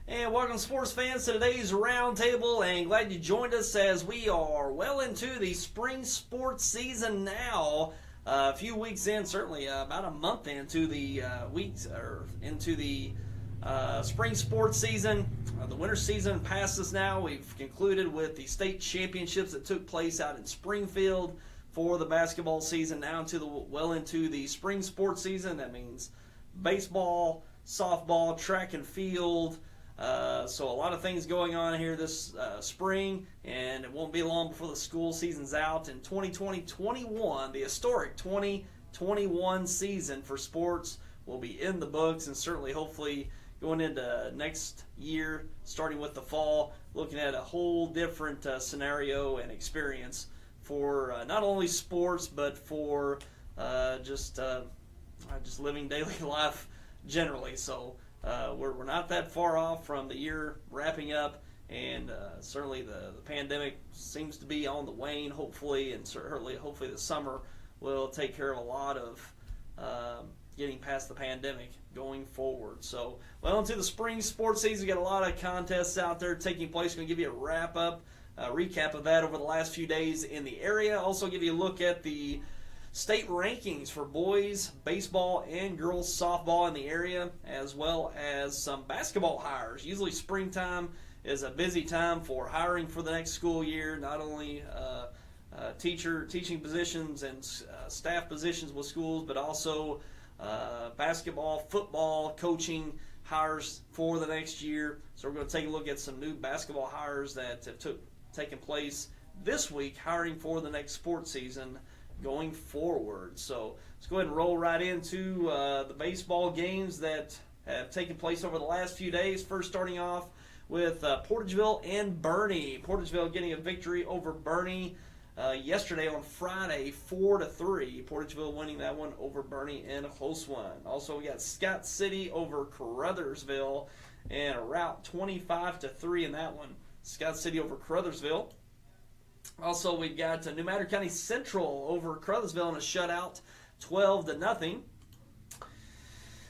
And welcome, sports fans, to today's Roundtable, and glad you joined us as we are well into the spring sports season now. A few weeks in, certainly about a month into the spring sports season. The winter season past us now. We've concluded with the state championships that took place out in Springfield for the basketball season. Now into the spring sports season. That means baseball, softball, track and field. So a lot of things going on here this spring, and it won't be long before the school season's out. In 2020-21, the historic 2021 season for sports will be in the books, and certainly, hopefully, going into next year, starting with the fall, looking at a whole different scenario and experience for not only sports, but for just living daily life generally. So we're not that far off from the year wrapping up, and certainly the pandemic seems to be on the wane, hopefully, and hopefully the summer will take care of a lot of getting past the pandemic going forward. So, well, into the spring sports season, we got a lot of contests out there taking place. Going to give you a recap of that over the last few days in the area. Also give you a look at the state rankings for boys baseball and girls softball in the area, as well as some basketball hires. Usually springtime is a busy time for hiring for the next school year, not only teaching positions and staff positions with schools, but also basketball, football, coaching hires for the next year. So we're going to take a look at some new basketball hires that have taken place this week, hiring for the next sports season going forward. So let's go ahead and roll right into the baseball games that have taken place over the last few days. First, starting off with Portageville and Bernie. Portageville getting a victory over Bernie yesterday on Friday, 4-3. Portageville winning that one over Bernie in a close one. Also, we got Scott City over CARUTHERSVILLE and a rout 25-3 in that one. Scott City over CARUTHERSVILLE. Also, we've got New Madrid County Central over CARUTHERSVILLE in a shutout, 12-0.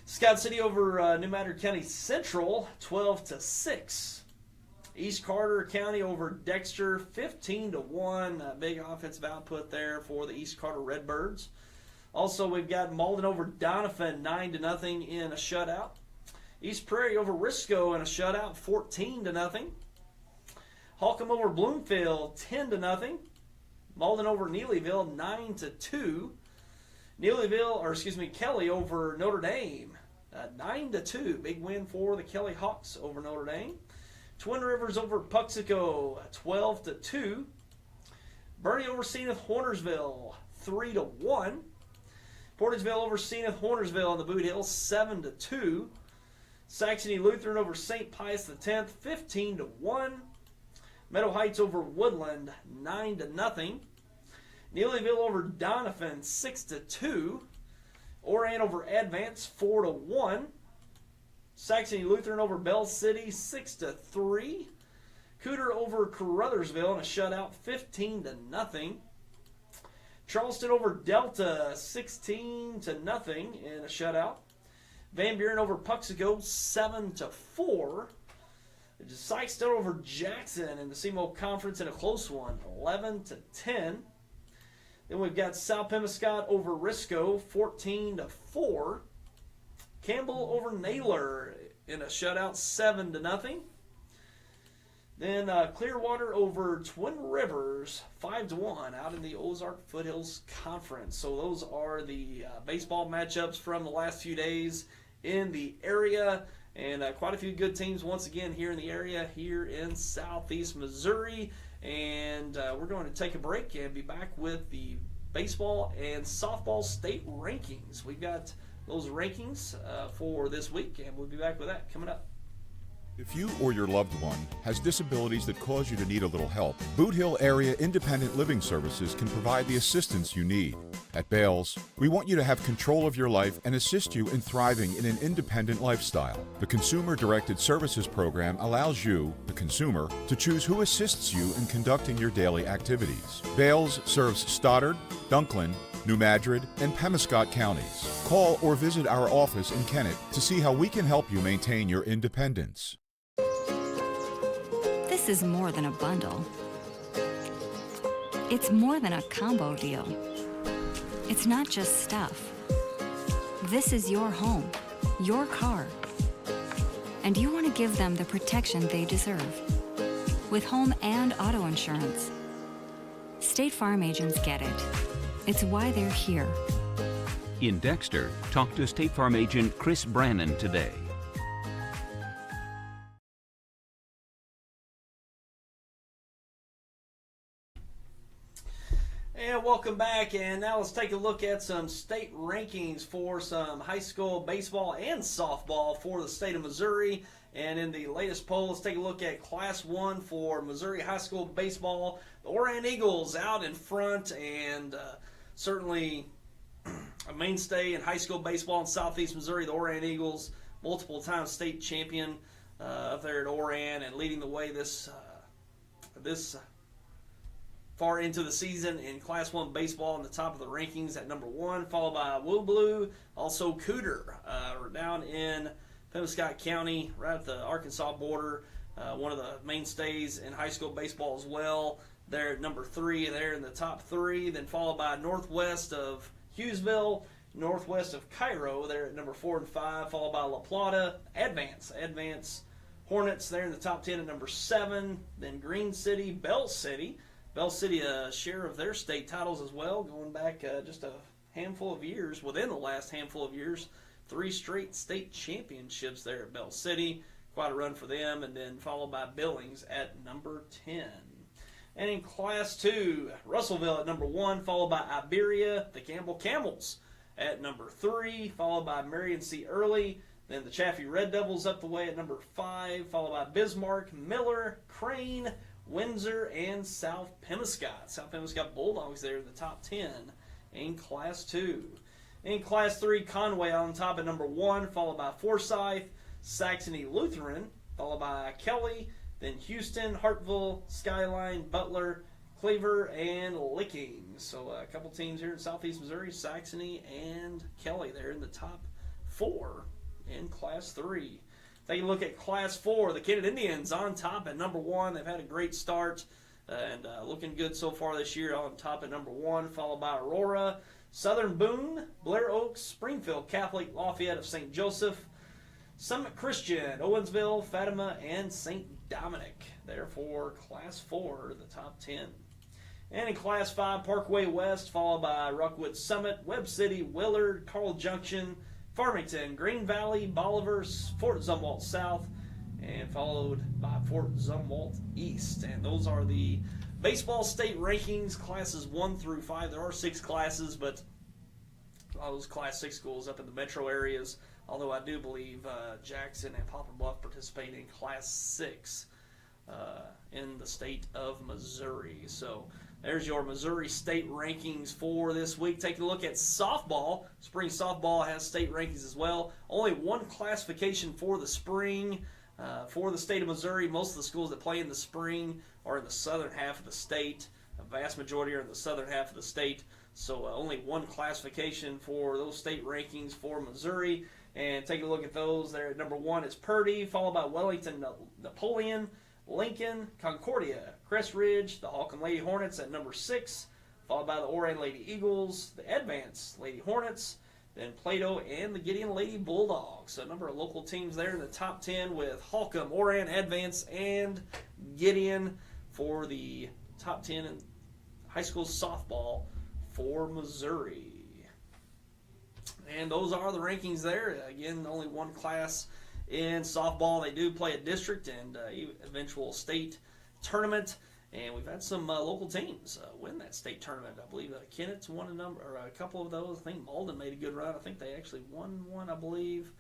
Scott City over New Madrid County Central, 12-6. East Carter County over Dexter, 15-1. Big offensive output there for the East Carter Redbirds. Also, we've got Malden over Doniphan, 9-0 in a shutout. East Prairie over Risco in a shutout, 14-0. Holcomb over Bloomfield, 10-0. Malden over Neelyville, 9-2. Kelly over Notre Dame, 9-2. Big win for the Kelly Hawks over Notre Dame. Twin Rivers over Puxico, 12-2. Bernie over Zenith Hornersville, 3-1. Portageville over Zenith Hornersville on the Boot Hill, 7-2. Saxony Lutheran over St. Pius X, 15-1. Meadow Heights over Woodland, 9-0. Neelyville over Doniphan, 6-2. Oran over Advance, 4-1. Saxony Lutheran over Bell City, 6-3. COOTER over CARUTHERSVILLE in a shutout, 15-0. Charleston over Delta, 16-0 in a shutout. Van Buren over Puxico, 7-4. Sykeston over Jackson in the CMO Conference in a close one, 11-10. Then we've got South Pemiscot over Risco, 14-4. Campbell over Naylor in a shutout, 7-0. Then Clearwater over Twin Rivers, 5-1 out in the Ozark Foothills Conference. So those are the baseball matchups from the last few days in the area. And quite a few good teams once again here in the area, here in southeast Missouri. And we're going to take a break and be back with the baseball and softball state rankings. We've got those rankings for this week, and we'll be back with that coming up. If you or your loved one has disabilities that cause you to need a little help, Boot Hill Area Independent Living Services can provide the assistance you need. At Bales, we want you to have control of your life and assist you in thriving in an independent lifestyle. The Consumer-Directed Services Program allows you, the consumer, to choose who assists you in conducting your daily activities. Bales serves Stoddard, Dunklin, New Madrid, and Pemiscot counties. Call or visit our office in Kennett to see how we can help you maintain your independence. this is more than a bundle. It's more than a combo deal. It's not just stuff. This is your home, your car. And you want to give them the protection they deserve. With home and auto insurance. State Farm agents get it. It's why they're here. In Dexter, talk to State Farm agent Chris Brannon today. And welcome back, and now let's take a look at some state rankings for some high school baseball and softball for the state of Missouri. And in the latest poll, let's take a look at Class 1 for Missouri high school baseball. The Oran Eagles out in front, and certainly a mainstay in high school baseball in southeast Missouri. The Oran Eagles, multiple-time state champion up there at Oran, and leading the way this far into the season in Class 1 baseball in the top of the rankings at number 1, followed by Woodblue, also COOTER. We're down in Pemiscot County, right at the Arkansas border, one of the mainstays in high school baseball as well. They're at number 3, they're in the top 3, then followed by northwest of Hughesville, northwest of Cairo, they're at number 4 and 5, followed by La Plata, Advance Hornets, they're in the top 10 at number 7, then Green City, Bell City a share of their state titles as well, going back just a handful of years, within the last handful of years, 3 straight state championships there at Bell City, quite a run for them, and then followed by Billings at number 10. And in Class 2, Russellville at number 1, followed by Iberia, the Campbell Camels at number 3, followed by Marion C. Early, then the Chaffee Red Devils up the way at number 5, followed by Bismarck, Miller, Crane, Windsor, and South Pemiscot. South Pemiscot Bulldogs there in the top 10 in Class 2. In Class 3, Conway on top at number 1, followed by Forsyth, Saxony Lutheran, followed by Kelly, then Houston, Hartville, Skyline, Butler, Cleaver, and Licking. So a couple teams here in southeast Missouri, Saxony and Kelly there in the top 4 in Class 3. Take a look at Class 4. The Kennett Indians on top at number 1. They've had a great start and looking good so far this year, on top at number 1, followed by Aurora, Southern Boone, Blair Oaks, Springfield Catholic, Lafayette of St. Joseph, Summit Christian, Owensville, Fatima, and St. Dominic. Therefore, Class 4, the top 10. And in Class 5, Parkway West, followed by Rockwood Summit, Webb City, Willard, Carl Junction, Farmington, Green Valley, Bolivar, Fort Zumwalt South, and followed by Fort Zumwalt East. And those are the baseball state rankings, classes 1 through 5. There are 6 classes, but a lot of those Class 6 schools up in the metro areas, although I do believe Jackson and Poplar Bluff participate in Class 6 in the state of Missouri. So there's your Missouri state rankings for this week. Take a look at softball. Spring softball has state rankings as well. Only one classification for the spring for the state of Missouri. Most of the schools that play in the spring are in the southern half of the state. A vast majority are in the southern half of the state. So only one classification for those state rankings for Missouri. And take a look at those. There at number 1 is Purdy, followed by Wellington Napoleon, Lincoln, Concordia, Crest Ridge, the Holcomb Lady Hornets at number 6, followed by the Oran Lady Eagles, the Advance Lady Hornets, then Plato and the Gideon Lady Bulldogs. So a number of local teams there in the top 10 with Holcomb, Oran, Advance, and Gideon for the top 10 in high school softball for Missouri. And those are the rankings there. Again, only one class in softball. They do play a district and eventual state tournament, and we've had some local teams win that state tournament. I believe Kennett's won a couple of those. I think Malden made a good run. I think they actually won one, I believe.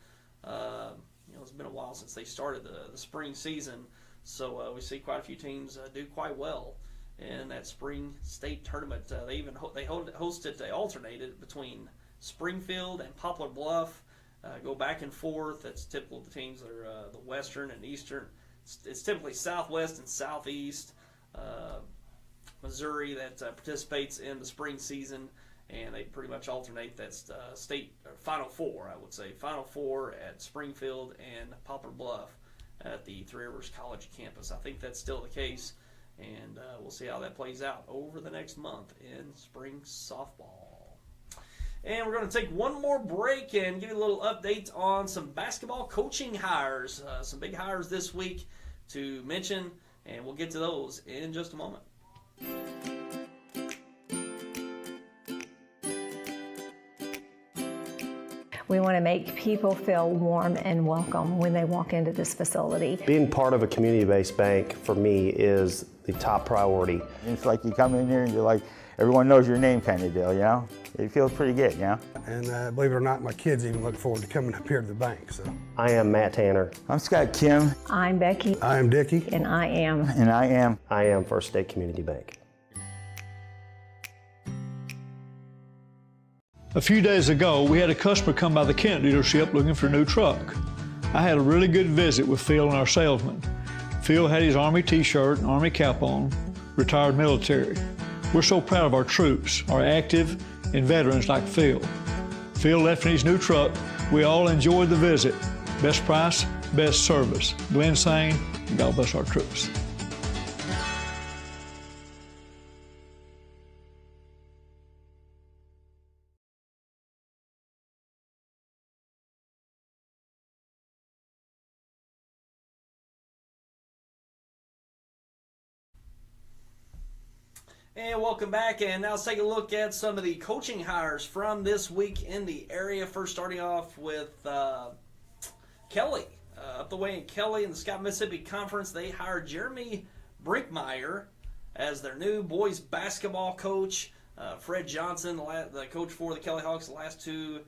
It's been a while since they started the spring season, so we see quite a few teams do quite well in that spring state tournament. They alternated between Springfield and Poplar Bluff. Go back and forth. That's typical of the teams that are the western and eastern. It's typically southwest and southeast Missouri that participates in the spring season, and they pretty much alternate that state Final Four, I would say. Final Four at Springfield and Poplar Bluff at the Three Rivers College campus. I think that's still the case, and we'll see how that plays out over the next month in spring softball. And we're going to take one more break and give you a little update on some basketball coaching hires. Some big hires this week to mention, and we'll get to those in just a moment. We want to make people feel warm and welcome when they walk into this facility. Being part of a community-based bank for me is the top priority. It's like you come in here and you're like, everyone knows your name kind of deal, you know? It feels pretty good, you know? And believe it or not, my kids even look forward to coming up here to the bank. So I am Matt Tanner. I'm Scott Kim. I'm Becky. I am Dickie. And I am. And I am First State Community Bank. A few days ago, we had a customer come by the Kent dealership looking for a new truck. I had a really good visit with Phil and our salesman. Phil had his Army t-shirt and Army cap on, retired military. We're so proud of our troops, our active and veterans like Phil. Phil left in his new truck. We all enjoyed the visit. Best price, best service. Glenn Sane, and God bless our troops. And welcome back, and now let's take a look at some of the coaching hires from this week in the area. First starting off with Kelly. Up the way in Kelly in the Scott Mississippi Conference, they hired Jeremy Brinkmeyer as their new boys basketball coach. Fred Johnson, the coach for the Kelly Hawks the last two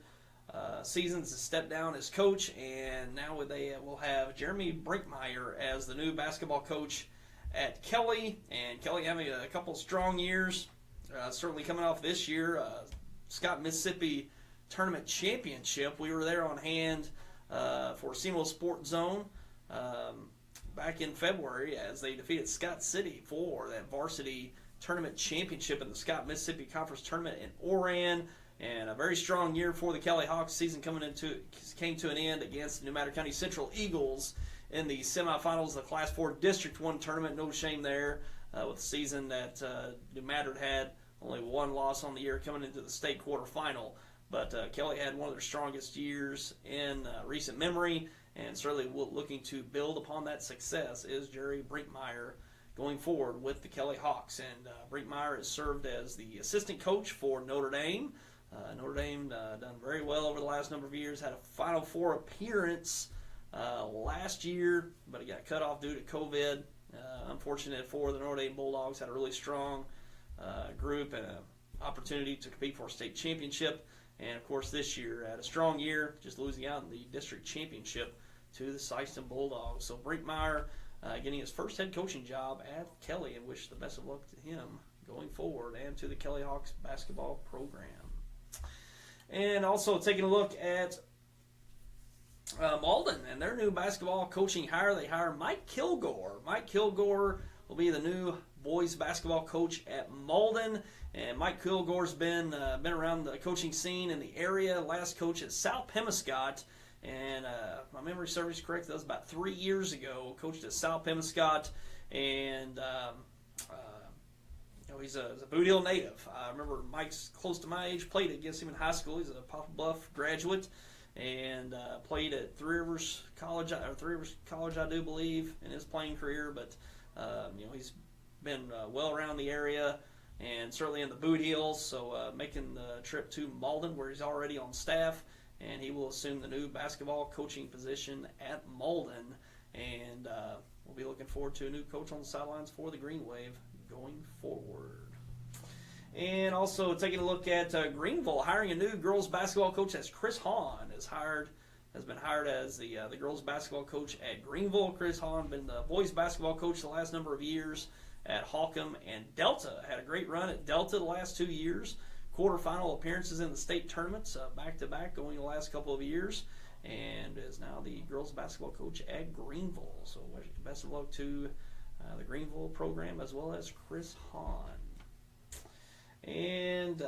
seasons, has stepped down as coach, and now they will have Jeremy Brinkmeyer as the new basketball coach at Kelly. And Kelly having a couple strong years, certainly coming off this year, Scott Mississippi Tournament Championship. We were there on hand for Seminole Sports Zone back in February as they defeated Scott City for that varsity tournament championship in the Scott Mississippi Conference Tournament in Oran. And a very strong year for the Kelly Hawks. Season came to an end against the New Madrid County Central Eagles in the semifinals of the Class 4 District 1 tournament. No shame there with the season that New Madrid had. Only one loss on the year coming into the state quarterfinal. But Kelly had one of their strongest years in recent memory, and certainly looking to build upon that success is Jerry Brinkmeyer going forward with the Kelly Hawks. And Brinkmeyer has served as the assistant coach for Notre Dame. Notre Dame done very well over the last number of years, had a Final Four appearance last year, but it got cut off due to COVID. Unfortunate for the Notre Dame Bulldogs, had a really strong group and an opportunity to compete for a state championship. And of course this year had a strong year, just losing out in the district championship to the SAXONY Bulldogs. So Brinkmeyer getting his first head coaching job at Kelly, and wish the best of luck to him going forward and to the Kelly Hawks basketball program. And also taking a look at Malden and their new basketball coaching hire. They hire Mike Kilgore. Mike Kilgore will be the new boys basketball coach at Malden. And Mike Kilgore's been around the coaching scene in the area. Last coach at South Pemiscot, and my memory serves correct, that was about 3 years ago. Coached at South Pemiscot, and he's a Boot Hill native. I remember Mike's close to my age. Played against him in high school. He's a Poplar Bluff graduate, and played at Three Rivers College, I do believe, in his playing career. But he's been well around the area, and certainly in the Boot Hills. So making the trip to Malden, where he's already on staff, and he will assume the new basketball coaching position at Malden. And we'll be looking forward to a new coach on the sidelines for the Green Wave going forward. And also taking a look at Greenville, hiring a new girls basketball coach. As Chris Hahn has been hired as the girls basketball coach at Greenville. Chris Hahn been the boys basketball coach the last number of years at Holcomb and Delta. Had a great run at Delta the last 2 years. Quarterfinal appearances in the state tournaments back-to-back going the last couple of years, and is now the girls basketball coach at Greenville. So best of luck to the Greenville program as well as Chris Hahn. And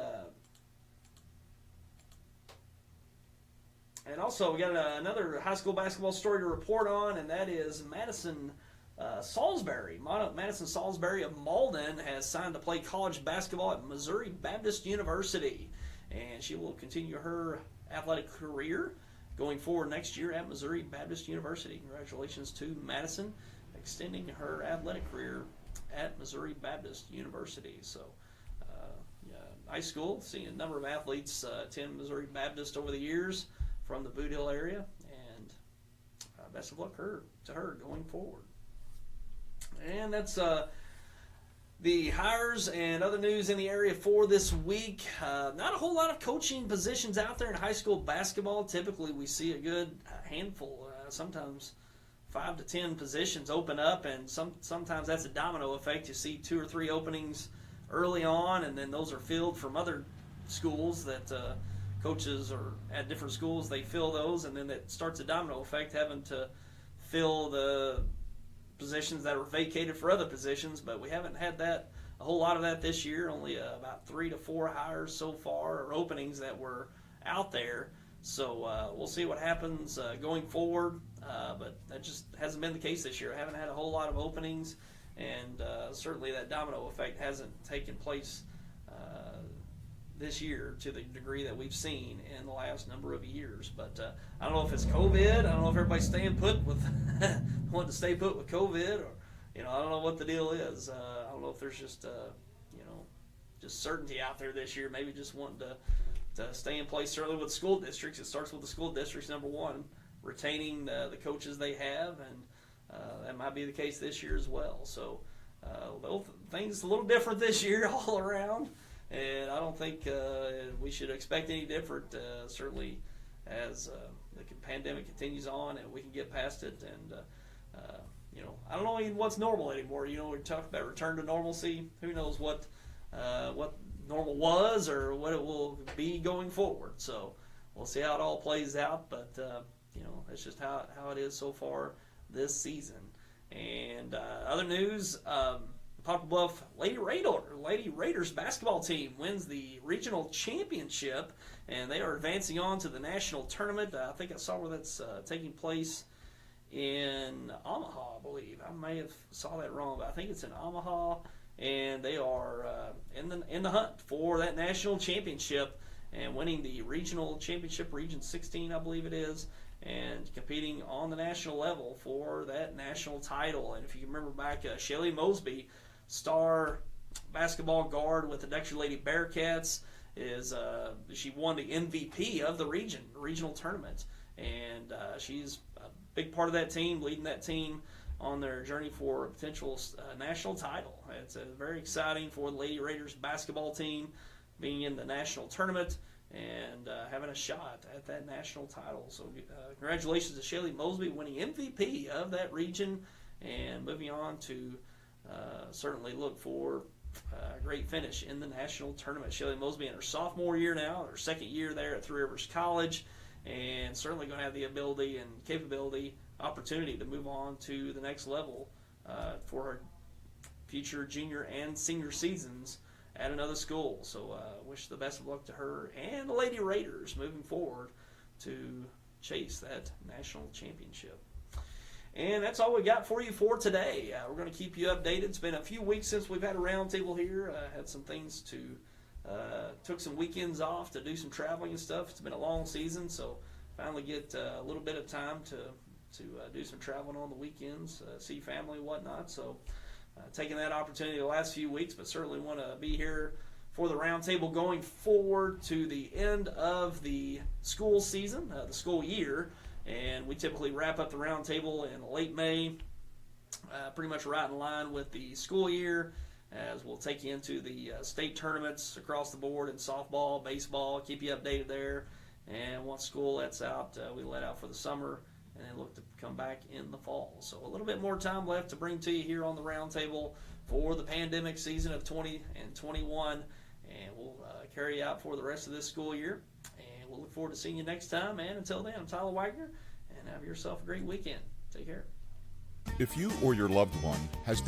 also, we got another high school basketball story to report on, and that is Madison Salisbury. Madison Salisbury of Malden has signed to play college basketball at Missouri Baptist University, and she will continue her athletic career going forward next year at Missouri Baptist University. Congratulations to Madison, extending her athletic career at Missouri Baptist University. So, high school, seeing a number of athletes attend Missouri Baptist over the years from the Boot Hill area, and best of luck to her going forward. And that's the hires and other news in the area for this week. Not a whole lot of coaching positions out there in high school basketball. Typically, we see a good handful, sometimes 5 to 10 positions open up, and sometimes that's a domino effect. You see 2 or 3 openings early on, and then those are filled from other schools that coaches are at different schools. They fill those, and then that starts a domino effect, having to fill the positions that were vacated for other positions. But we haven't had a whole lot of that this year. Only about 3 to 4 hires so far, or openings that were out there. So we'll see what happens going forward. But that just hasn't been the case this year. I haven't had a whole lot of openings, and certainly that domino effect hasn't taken place this year to the degree that we've seen in the last number of years. But I don't know if it's COVID. I don't know if everybody's staying put with wanting to stay put with COVID, or I don't know what the deal is. I don't know if there's just just certainty out there this year. Maybe just wanting to stay in place. Certainly with school districts, it starts with the school districts. Number one, retaining the coaches they have, and that might be the case this year as well. So things a little different this year all around. And I don't think we should expect any different, certainly as the pandemic continues on and we can get past it. And, I don't know even what's normal anymore. We talk about return to normalcy. Who knows what normal was or what it will be going forward. So we'll see how it all plays out. But, that's just how it is so far this season. And other news, Poplar Bluff Lady Raiders basketball team wins the regional championship, and they are advancing on to the national tournament. I think I saw where that's taking place in Omaha, I believe. I may have saw that wrong, but I think it's in Omaha, and they are in the hunt for that national championship and winning the regional championship, Region 16, I believe it is, and competing on the national level for that national title. And if you remember back, Shelly Mosby, star basketball guard with the Dexter Lady Bearcats, she won the MVP of the regional tournament, and she's a big part of that team, leading that team on their journey for a potential national title. It's very exciting for the Lady Raiders basketball team being in the national tournament and having a shot at that national title. So congratulations to Shelly Mosby winning MVP of that region, and moving on to certainly look for a great finish in the national tournament. Shelly Mosby in her sophomore year now, her second year there at Three Rivers College, and certainly going to have the ability and capability, opportunity to move on to the next level for her future junior and senior seasons at another school. So wish the best of luck to her and the Lady Raiders moving forward to chase that national championship. And that's all we got for you for today. We're going to keep you updated. It's been a few weeks since we've had a roundtable here. Had some things took some weekends off to do some traveling and stuff. It's been a long season, so finally get a little bit of time to do some traveling on the weekends, see family and whatnot. So taking that opportunity the last few weeks, but certainly want to be here for the roundtable going forward to the end of the school season, the school year. And we typically wrap up the roundtable in late May, pretty much right in line with the school year, as we'll take you into the state tournaments across the board in softball, baseball, keep you updated there. And once school lets out, we let out for the summer and then look to come back in the fall. So a little bit more time left to bring to you here on the roundtable for the pandemic season of 20 and 21. And we'll carry you out for the rest of this school year. And we'll look forward to seeing you next time. And until then, I'm Tyler Wagner, and have yourself a great weekend. Take care. If you or your loved one has